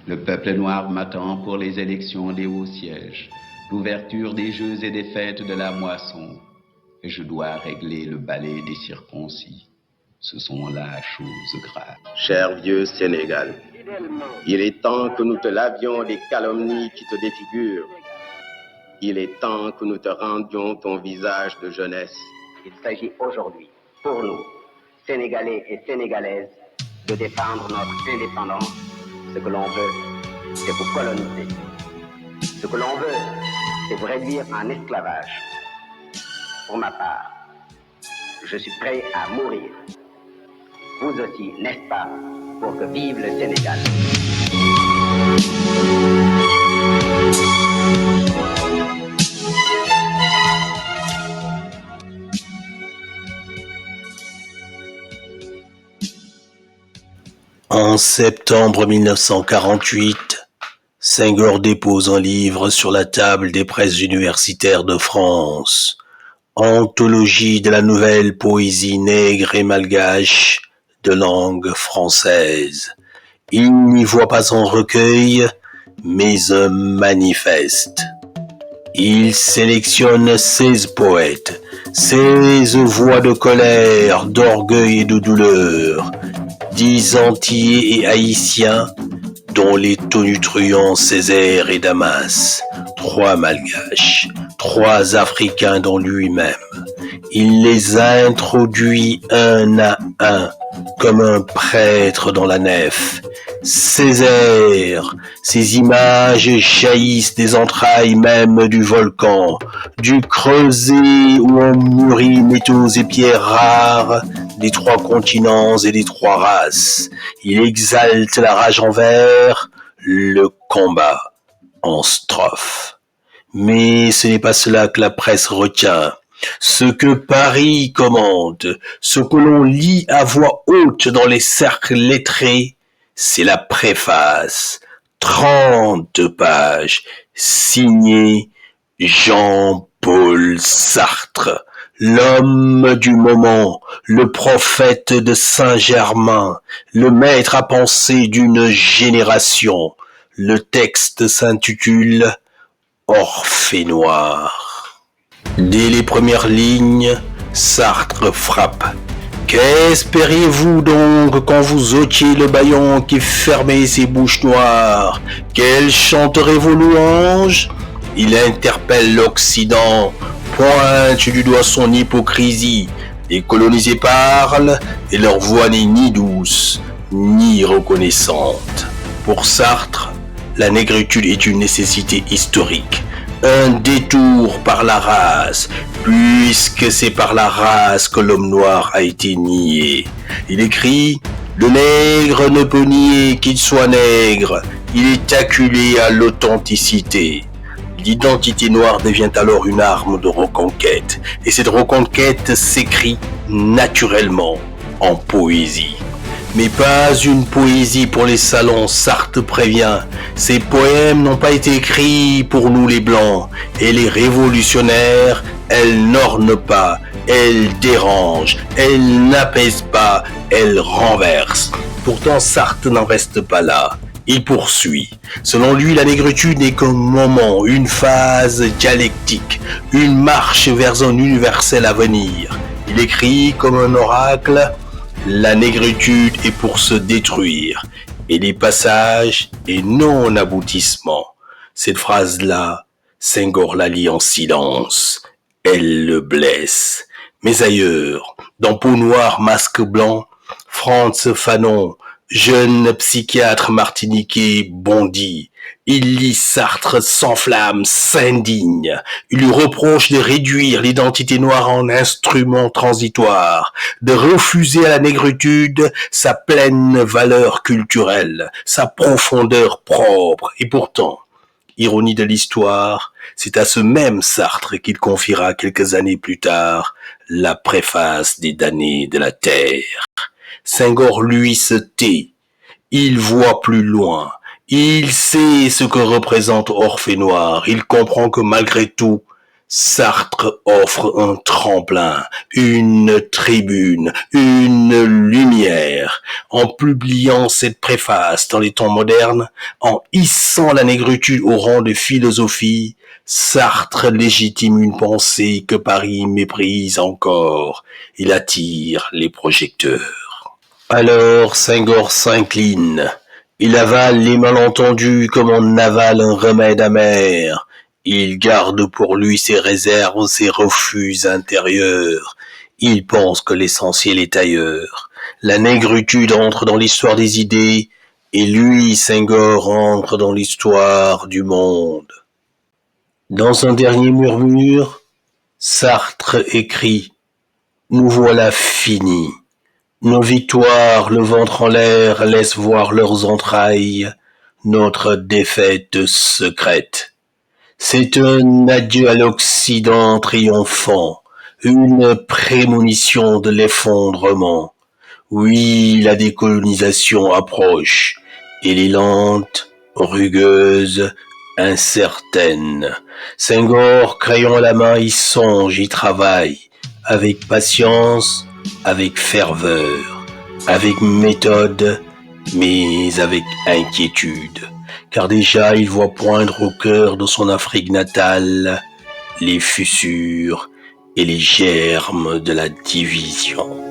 Le peuple noir m'attend pour les élections des hauts sièges, l'ouverture des jeux et des fêtes de la moisson. Et je dois régler le balai des circoncis. Ce sont là choses graves. Cher vieux Sénégal, il est temps que nous te lavions des calomnies qui te défigurent. Il est temps que nous te rendions ton visage de jeunesse. Il s'agit aujourd'hui, pour nous, Sénégalais et Sénégalaises, de défendre notre indépendance. Ce que l'on veut, c'est vous coloniser. Ce que l'on veut, c'est vous réduire en esclavage. Pour ma part, je suis prêt à mourir. Vous aussi, n'est-ce pas, pour que vive le Sénégal. En septembre 1948, Senghor dépose un livre sur la table des presses universitaires de France, Anthologie de la nouvelle poésie nègre et malgache de langue française. Il n'y voit pas un recueil, mais un manifeste. Il sélectionne 16 poètes, 16 voix de colère, d'orgueil et de douleur, 10 Antillais et Haïtiens, dont les tonitruants Césaire et Damas, 3 Malgaches, 3 Africains dont lui-même. Il les introduit un à un, comme un prêtre dans la nef. Césaire, ces images jaillissent des entrailles même du volcan, du creuset où on mûrit métaux et pierres rares des 3 continents et des 3 races. Il exalte la rage en vers, le combat en strophe. Mais ce n'est pas cela que la presse retient. Ce que Paris commande, ce que l'on lit à voix haute dans les cercles lettrés, c'est la préface, 30 pages, signée Jean-Paul Sartre, l'homme du moment, le prophète de Saint-Germain, le maître à penser d'une génération. Le texte s'intitule Orphée noire. Dès les premières lignes, Sartre frappe. Qu'espériez-vous donc quand vous ôtiez le bâillon qui fermait ses bouches noires? Quels chanteraient vos louanges? Il interpelle l'Occident, pointe du doigt son hypocrisie. Les colonisés parlent et leur voix n'est ni douce, ni reconnaissante. Pour Sartre, la négritude est une nécessité historique, un détour par la race, puisque c'est par la race que l'homme noir a été nié. Il écrit « Le nègre ne peut nier qu'il soit nègre, il est acculé à l'authenticité ». L'identité noire devient alors une arme de reconquête, et cette reconquête s'écrit naturellement en poésie. Mais pas une poésie pour les salons, Sartre prévient. Ces poèmes n'ont pas été écrits pour nous les blancs, et les révolutionnaires, elles n'ornent pas, elles dérangent, elles n'apaisent pas, elles renversent. Pourtant Sartre n'en reste pas là. Il poursuit. Selon lui, la négritude n'est qu'un moment, une phase dialectique, une marche vers un universel avenir. Il écrit comme un oracle, la négritude est pour se détruire, et les passages et non aboutissements. Cette phrase-là, Senghor la lit en silence. Elle le blesse. Mais ailleurs, dans Peau noire, masque blanc, Frantz Fanon, jeune psychiatre martiniquais, bondit. Il lit Sartre, s'enflamme, s'indigne. Il lui reproche de réduire l'identité noire en instrument transitoire, de refuser à la négritude sa pleine valeur culturelle, sa profondeur propre. Et pourtant, ironie de l'histoire, c'est à ce même Sartre qu'il confiera quelques années plus tard la préface des damnés de la terre. Senghor, lui, se tait. Il voit plus loin. Il sait ce que représente Orphée noire. Il comprend que malgré tout, Sartre offre un tremplin, une tribune, une lumière. En publiant cette préface dans les temps modernes, en hissant la négritude au rang de philosophie, Sartre légitime une pensée que Paris méprise encore. Il attire les projecteurs. Alors Senghor s'incline. Il avale les malentendus comme on avale un remède amer. Il garde pour lui ses réserves, ses refus intérieurs. Il pense que l'essentiel est ailleurs. La négritude entre dans l'histoire des idées, et lui, Senghor, entre dans l'histoire du monde. Dans un dernier murmure, Sartre écrit « Nous voilà finis. Nos victoires, le ventre en l'air, laissent voir leurs entrailles, notre défaite secrète. C'est un adieu à l'Occident triomphant, une prémonition de l'effondrement. Oui, la décolonisation approche, elle est lente, rugueuse, incertaine. Senghor, crayon à la main, y songe, y travaille, avec patience, avec ferveur, avec méthode, mais avec inquiétude. Car déjà il voit poindre au cœur de son Afrique natale les fissures et les germes de la division.